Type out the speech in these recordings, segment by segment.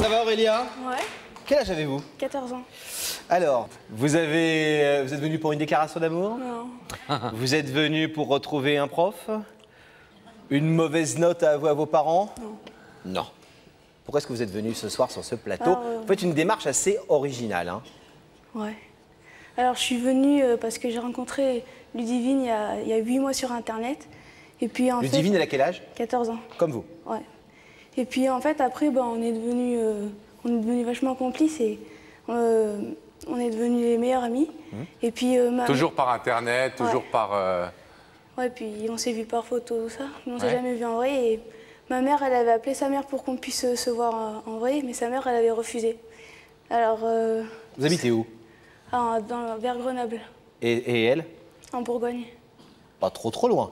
Ça va Aurélia? Ouais. Quel âge avez-vous? 14 ans. Alors, vous êtes venu pour une déclaration d'amour? Non. Vous êtes venu pour retrouver un prof? Une mauvaise note à avouer à vos parents? Non. Non. Pourquoi est-ce que vous êtes venu ce soir sur ce plateau? Vous faites une démarche assez originale. Hein. Ouais. Alors, je suis venue parce que j'ai rencontré Ludivine il y a 8 mois sur Internet. Et puis, en Ludivine, fait, elle a quel âge? 14 ans. Comme vous? Ouais. Et puis, en fait, après, on est devenus vachement complices et on est devenus les meilleurs amis. Et puis, Toujours par Internet, toujours par... Ouais, puis on s'est vu par photo, tout ça. Mais on s'est jamais vu en vrai. Et ma mère, elle avait appelé sa mère pour qu'on puisse se voir en vrai, mais sa mère, elle avait refusé. Alors... Vous habitez où? Vers Grenoble. Et elle? En Bourgogne. Pas trop loin.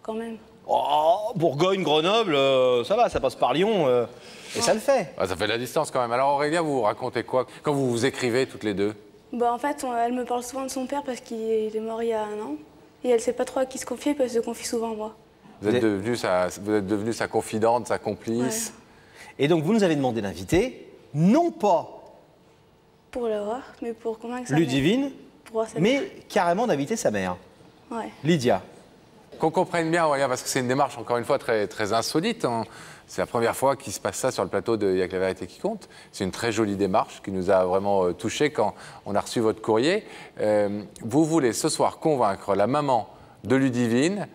Quand même. Oh, Bourgogne, Grenoble, ça va, ça passe par Lyon, et ça le fait. Ah, ça fait de la distance quand même. Alors Aurélia, vous racontez quoi quand vous vous écrivez toutes les deux? En fait, elle me parle souvent de son père parce qu'il est mort il y a 1 an. Et elle sait pas trop à qui se confier parce qu'elle se confie souvent à moi. Vous êtes devenue sa confidente, sa complice. Ouais. Et donc vous nous avez demandé d'inviter, non pas pour la voir, mais pour convaincre sa mère. Ludivine, mais carrément d'inviter sa mère. Ouais. Lydia. Qu'on comprenne bien, Aurélien, parce que c'est une démarche, encore une fois, très, très insolite. Hein. C'est la première fois qu'il se passe ça sur le plateau de Y a que la vérité qui compte. C'est une très jolie démarche qui nous a vraiment touchés quand on a reçu votre courrier. Vous voulez ce soir convaincre la maman de Ludivine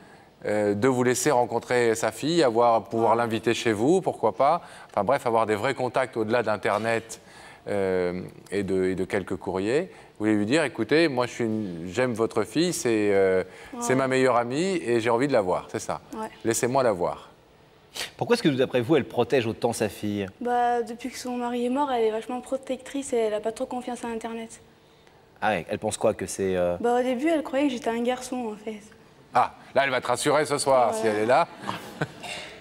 de vous laisser rencontrer sa fille, pouvoir l'inviter chez vous, pourquoi pas. Enfin bref, avoir des vrais contacts au-delà d'Internet et de quelques courriers. Vous voulez lui dire, écoutez, moi j'aime votre fille, c'est ma meilleure amie et j'ai envie de la voir, c'est ça. Ouais. Laissez-moi la voir. Pourquoi est-ce que d'après vous, elle protège autant sa fille? Depuis que son mari est mort, elle est vachement protectrice et elle n'a pas trop confiance à Internet. Ah ouais, elle pense quoi que c'est... Au début, elle croyait que j'étais un garçon, en fait. Ah, là, elle va te rassurer ce soir, si elle est là.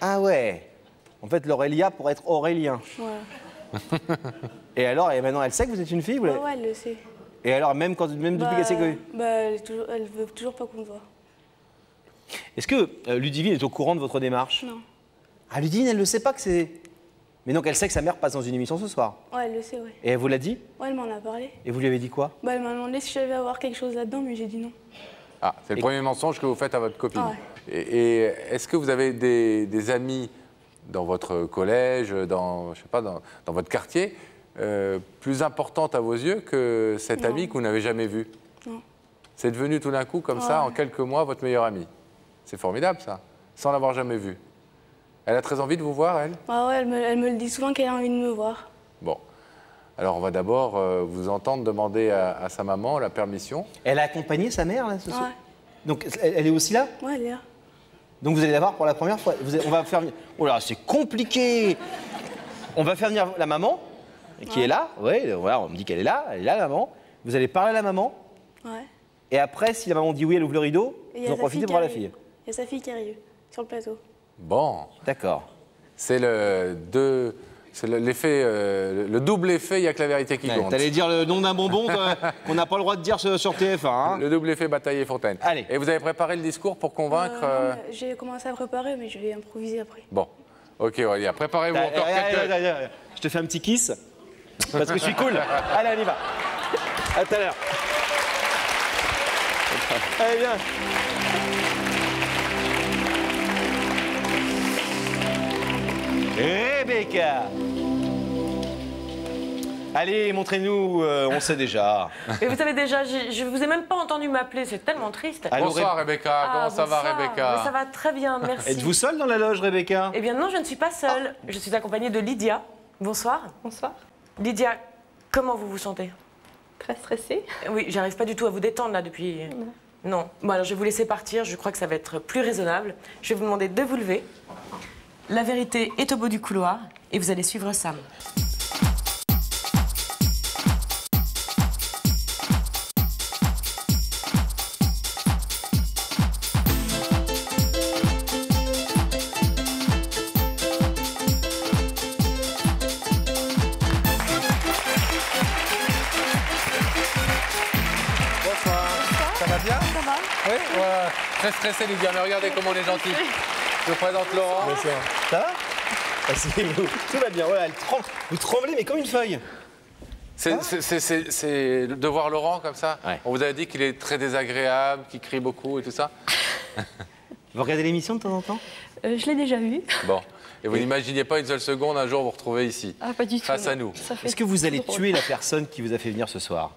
Ah ouais. En fait, l'Aurélia pour être Aurélien. Ouais. Et alors, et maintenant, elle sait que vous êtes une fille? Ouais, elle le sait. Et alors, même depuis qu'elle sait que... Elle veut toujours pas qu'on se voit. Est-ce que Ludivine est au courant de votre démarche? Non. Ah, Ludivine, elle ne sait pas que c'est... Mais donc, elle sait que sa mère passe dans une émission ce soir? Ouais, elle le sait, ouais. Et elle vous l'a dit? Ouais, elle m'en a parlé. Et vous lui avez dit quoi? Elle m'a demandé si j'allais avoir quelque chose là-dedans, mais j'ai dit non. Ah, c'est le premier mensonge que vous faites à votre copine. Ah ouais. Et est-ce que vous avez des amis dans votre collège, je sais pas, dans votre quartier, plus importante à vos yeux que cette amie que vous n'avez jamais vue? Non. C'est devenu tout d'un coup, comme ça, en quelques mois, votre meilleure amie. C'est formidable, ça, sans l'avoir jamais vue. Elle a très envie de vous voir, elle? Ah ouais, elle me le dit souvent qu'elle a envie de me voir. Bon. Alors, on va d'abord vous entendre demander à sa maman la permission. Elle a accompagné sa mère, là, ce soir? Ouais. Donc, elle est aussi là? Ouais, elle est là. Donc, vous allez la voir pour la première fois? On va faire... Oh là, c'est compliqué! On va faire venir la maman, qui est là. Oui, voilà, on me dit qu'elle est là, la maman. Vous allez parler à la maman. Ouais. Et après, si la maman dit oui, elle ouvre le rideau, vous en profitez pour voir la fille. Il y a sa fille qui arrive sur le plateau. Bon. D'accord. C'est l'effet, le double effet, il n'y a que la vérité qui compte. T'allais dire le nom d'un bonbon qu'on n'a pas le droit de dire sur TF1. Hein. Le double effet Bataille et Fontaine. Allez. Et vous avez préparé le discours pour convaincre J'ai commencé à préparer, mais je vais improviser après. Bon. Ok, Aurélia, préparez-vous encore quelques... Je te fais un petit kiss, parce que je suis cool. Allez, on y va. À tout à l'heure. Allez, viens. Rebecca. Allez, montrez-nous, on sait déjà. Et vous savez déjà, je vous ai même pas entendu m'appeler, c'est tellement triste. Allô, Bonsoir Rebecca, comment ça va Rebecca? Ça va très bien, merci. Êtes-vous seule dans la loge, Rebecca? Eh bien non, je ne suis pas seule. Je suis accompagnée de Lydia. Bonsoir. Bonsoir. Lydia, comment vous vous sentez? Très stressée. Oui, j'arrive pas du tout à vous détendre là depuis... Non. Bon alors je vais vous laisser partir, je crois que ça va être plus raisonnable. Je vais vous demander de vous lever. La vérité est au bout du couloir et vous allez suivre Sam. Ça va bien? Ça va? Oui, très stressé Lydia, mais regardez comment on est gentil. Je vous présente Laurent. Ça va? Asseyez-vous. Tout va bien. Voilà, vous tremblez, mais comme une feuille. C'est de voir Laurent comme ça. Ouais. On vous avait dit qu'il est très désagréable, qu'il crie beaucoup et tout ça. Vous regardez l'émission de temps en temps? Je l'ai déjà vu. Bon. Et vous n'imaginiez pas une seule seconde un jour vous retrouver ici, Ah, pas du tout. face à nous. Est-ce que vous allez tuer la personne qui vous a fait venir ce soir?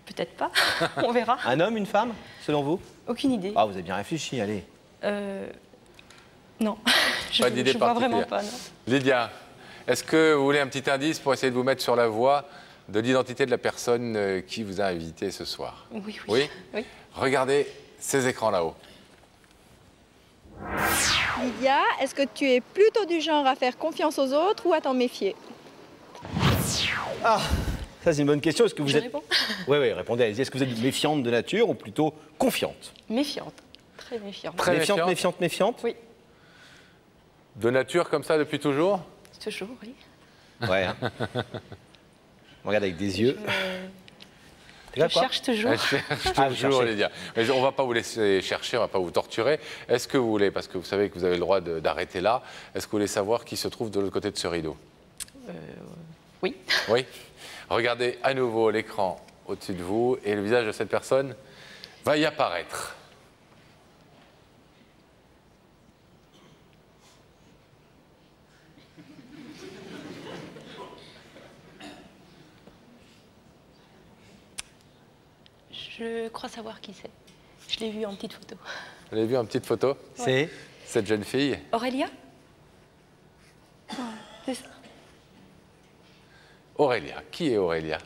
Peut-être pas. On verra. Un homme, une femme, selon vous? Aucune idée. Ah, vous avez bien réfléchi, allez. Non. Pas d'idée je vois particulière. vraiment pas, non. Lydia, est-ce que vous voulez un petit indice pour essayer de vous mettre sur la voie de l'identité de la personne qui vous a invité ce soir? Oui, Oui. Oui. Regardez ces écrans là-haut. Lydia, est-ce que tu es plutôt du genre à faire confiance aux autres ou à t'en méfier? Ah, ça c'est une bonne question. Est-ce que vous Je êtes... réponds. Oui, répondez, allez-y. Est-ce que vous êtes méfiante de nature ou plutôt confiante? Méfiante. Très méfiante. Très méfiante. Méfiante? Oui, De nature comme ça depuis toujours? toujours, oui. Ouais. Hein. On regarde avec des yeux. Je cherche toujours. Elle cherche Ah, vous toujours, cherchez. Lydia. Mais on ne va pas vous laisser chercher, on ne va pas vous torturer. Est-ce que vous voulez, parce que vous savez que vous avez le droit d'arrêter là, est-ce que vous voulez savoir qui se trouve de l'autre côté de ce rideau? Oui. Oui. Regardez à nouveau l'écran au-dessus de vous et le visage de cette personne va y apparaître. Je crois savoir qui c'est. Je l'ai vu en petite photo. Vous avez vu en petite photo? C'est Cette jeune fille? Aurélia? C'est ça. Aurélia. Qui est Aurélia?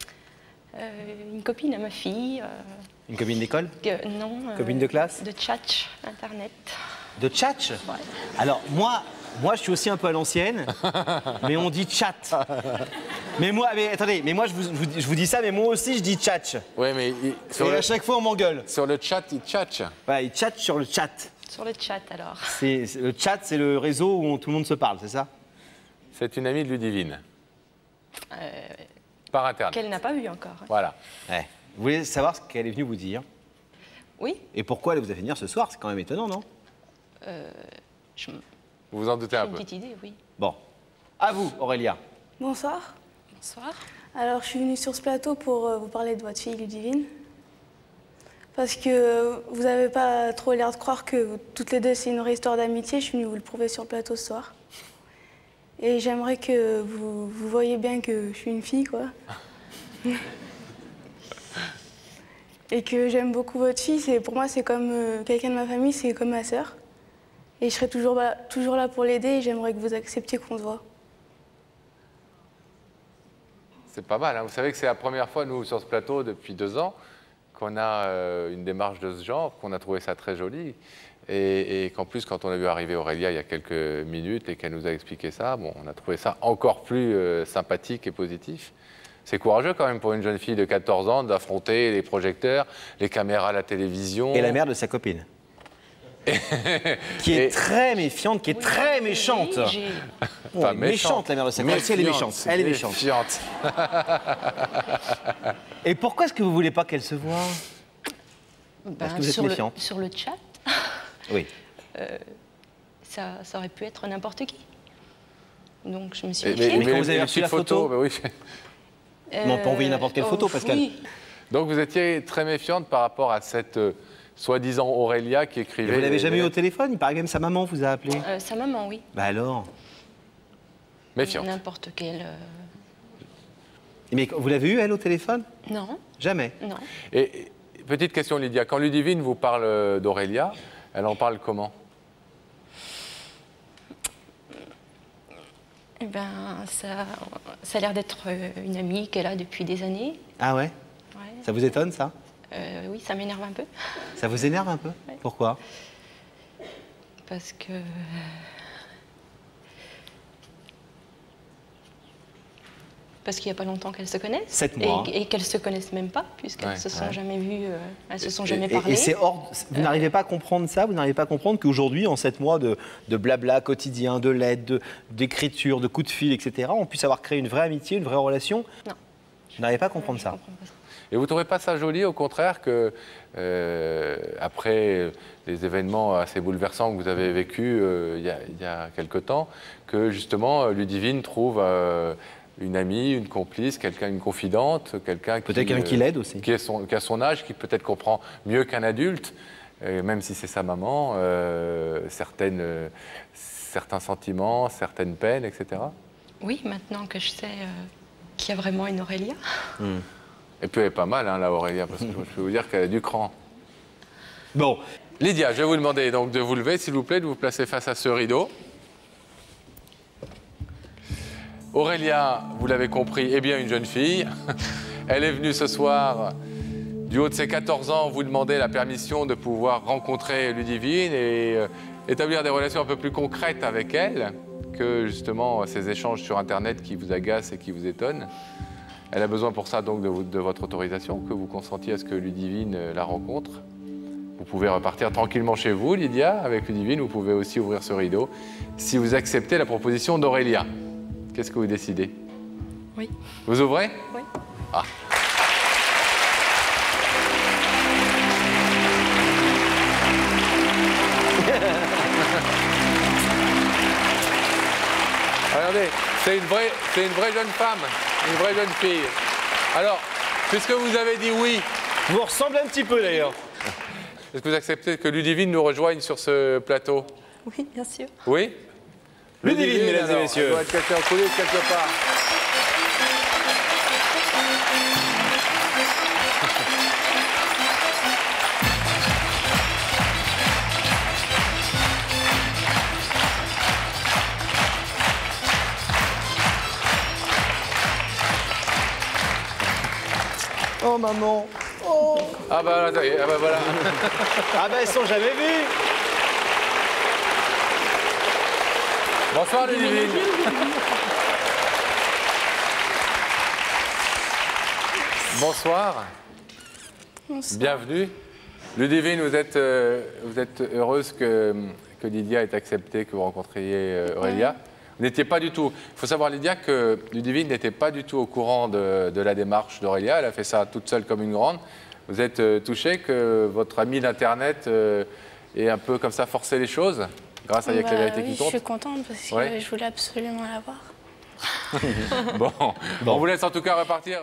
Une copine à ma fille. une copine d'école? Non. Copine de classe? De tchatch, Internet. De tchatch? Ouais. Alors, moi, je suis aussi un peu à l'ancienne, mais on dit chat. Mais attendez, mais moi, je vous dis ça, mais moi aussi, je dis tchatch. Oui, mais Et à chaque fois, on m'engueule. sur le chat, il tchatche. Voilà, il tchatche sur le chat. Sur le chat, alors. Le chat, c'est le réseau où tout le monde se parle, c'est ça? C'est une amie de Ludivine. Par Internet. Qu'elle n'a pas vu encore. Voilà. Ouais. Vous voulez savoir ce qu'elle est venue vous dire? Oui. Et pourquoi elle vous a fait venir ce soir? C'est quand même étonnant, non? J'ai Vous vous en doutez un une peu. petite idée, oui. Bon. À vous, Aurélia. Bonsoir. Bonsoir. Alors, je suis venue sur ce plateau pour vous parler de votre fille Ludivine. Parce que vous n'avez pas trop l'air de croire que toutes les deux, c'est une vraie histoire d'amitié. Je suis venue vous le prouver sur le plateau ce soir. Et j'aimerais que vous voyez bien que je suis une fille, quoi. Et que j'aime beaucoup votre fille. Pour moi, c'est comme quelqu'un de ma famille, c'est comme ma sœur. Et je serai toujours là pour l'aider et j'aimerais que vous acceptiez qu'on se voit. C'est pas mal. Hein. Vous savez que c'est la première fois, nous, sur ce plateau, depuis 2 ans, qu'on a une démarche de ce genre, qu'on a trouvé ça très joli. Et qu'en plus, quand on a vu arriver Aurélia il y a quelques minutes et qu'elle nous a expliqué ça, bon, on a trouvé ça encore plus sympathique et positif. C'est courageux quand même pour une jeune fille de 14 ans d'affronter les projecteurs, les caméras à la télévision. Et la mère de sa copine. Qui est très méfiante, qui est très méchante. Oui, j'ai- Oh, Pas elle est méchante, la mère de sa copine. Si, elle est méchante. Elle est méchante. Méfiante. Et pourquoi est-ce que vous voulez pas qu'elle se voie? Parce que vous êtes sur méfiante. sur le chat, Oui. ça aurait pu être n'importe qui. Donc je me suis Mais, méfiée. Mais quand vous avez les reçu la petites photo, bah oui. Mais on peut envoyer n'importe quelle photo, Pascal. Oui. Donc vous étiez très méfiante par rapport à cette soi-disant Aurélia qui écrivait. Et vous l'avez les- jamais eu au téléphone? Il paraît que même sa maman vous a appelé. Sa maman, oui. Bah alors? Méfiante. N'importe quelle. Mais vous l'avez eu, elle, au téléphone? Non, Jamais. non. Et petite question, Lydia, quand Ludivine vous parle d'Aurélia, elle en parle comment? Eh ben, ça a l'air d'être une amie qu'elle a depuis des années. Ah ouais? Ouais. Ça vous étonne, ça? Oui, ça m'énerve un peu. Ça vous énerve un peu? Ouais. Pourquoi? Parce que. Parce qu'il n'y a pas longtemps qu'elles se connaissent. 7 mois. Et qu'elles ne se connaissent même pas, puisqu'elles Ouais. ne se sont jamais vues, elles se sont Et- jamais parlé. Et c'est hors. Vous n'arrivez pas à comprendre ça? Vous n'arrivez pas à comprendre qu'aujourd'hui, en 7 mois de blabla quotidien, de lettres, d'écriture, de coups de fil, etc., on puisse avoir créé une vraie amitié, une vraie relation? Non. Vous n'arrivez pas à comprendre Je ça? comprends pas ça. Et vous ne trouvez pas ça joli, au contraire, que après les événements assez bouleversants que vous avez vécus il y a quelque temps, que justement Ludivine trouve une amie, une complice, une confidente, quelqu'un qui... Peut-être quelqu'un qui l'aide aussi. Qui a son âge, qui peut-être comprend mieux qu'un adulte, même si c'est sa maman, certains sentiments, certaines peines, etc. Oui, maintenant que je sais qu'il y a vraiment une Aurélia. Et puis elle est pas mal, hein, la Aurélia, parce que je peux vous dire qu'elle a du cran. Bon. Lydia, je vais vous demander donc de vous lever, s'il vous plaît, de vous placer face à ce rideau. Aurélia, vous l'avez compris, est bien une jeune fille. Elle est venue ce soir, du haut de ses 14 ans, vous demander la permission de pouvoir rencontrer Ludivine et établir des relations un peu plus concrètes avec elle que justement ces échanges sur Internet qui vous agacent et qui vous étonnent. Elle a besoin pour ça donc de votre autorisation, que vous consentiez à ce que Ludivine la rencontre. Vous pouvez repartir tranquillement chez vous, Lydia, avec Ludivine. Vous pouvez aussi ouvrir ce rideau si vous acceptez la proposition d'Aurélia. Qu'est-ce que vous décidez? Oui. Vous ouvrez? Oui. Ah. Regardez, c'est une vraie jeune femme, une vraie jeune fille. Alors, puisque vous avez dit oui... Vous ressemblez un petit peu d'ailleurs. Est-ce que vous acceptez que Ludivine nous rejoigne sur ce plateau? Oui, bien sûr. Oui? Ludivine, mesdames et messieurs. Elle doit être cachée en coulisses quelque part. Oh maman. Oh. Ah bah, là, ah bah voilà. Ah bah elles sont jamais vues. Bonsoir Ludivine. Bonsoir. Bonsoir. Bienvenue. Ludivine, vous êtes heureuse que Lydia ait accepté que vous rencontriez Aurélia. Vous n'étiez pas du tout... Il faut savoir, Lydia, que Ludivine n'était pas du tout au courant de la démarche d'Aurélia. Elle a fait ça toute seule comme une grande. Vous êtes touchée que votre amie d'Internet ait un peu comme ça forcé les choses grâce à Il y a que la vérité qui compte. Je suis contente parce que je voulais absolument la voir. Bon, on vous laisse en tout cas repartir.